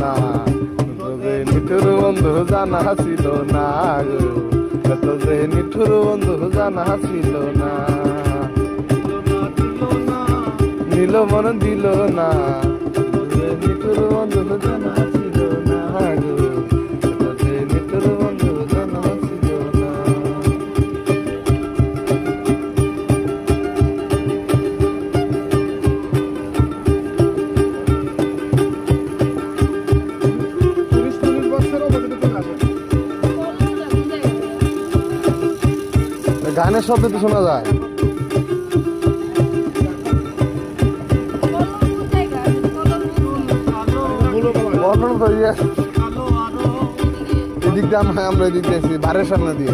না, এত যে নিঠুর বন্ধু জানা ছিল না গো, এত যে নিঠুর বন্ধু জানা ছিল না। নিল মন দিল না, নিঠুর বন্ধু জানা ছিল না গো, এত যে নিঠুর বন্ধু জানা ছিল না। গানের শব্দ তো শোনা যায়। এদিক দিয়ে আমরা এদিক দিয়ে বাড়ির সামনে দিয়ে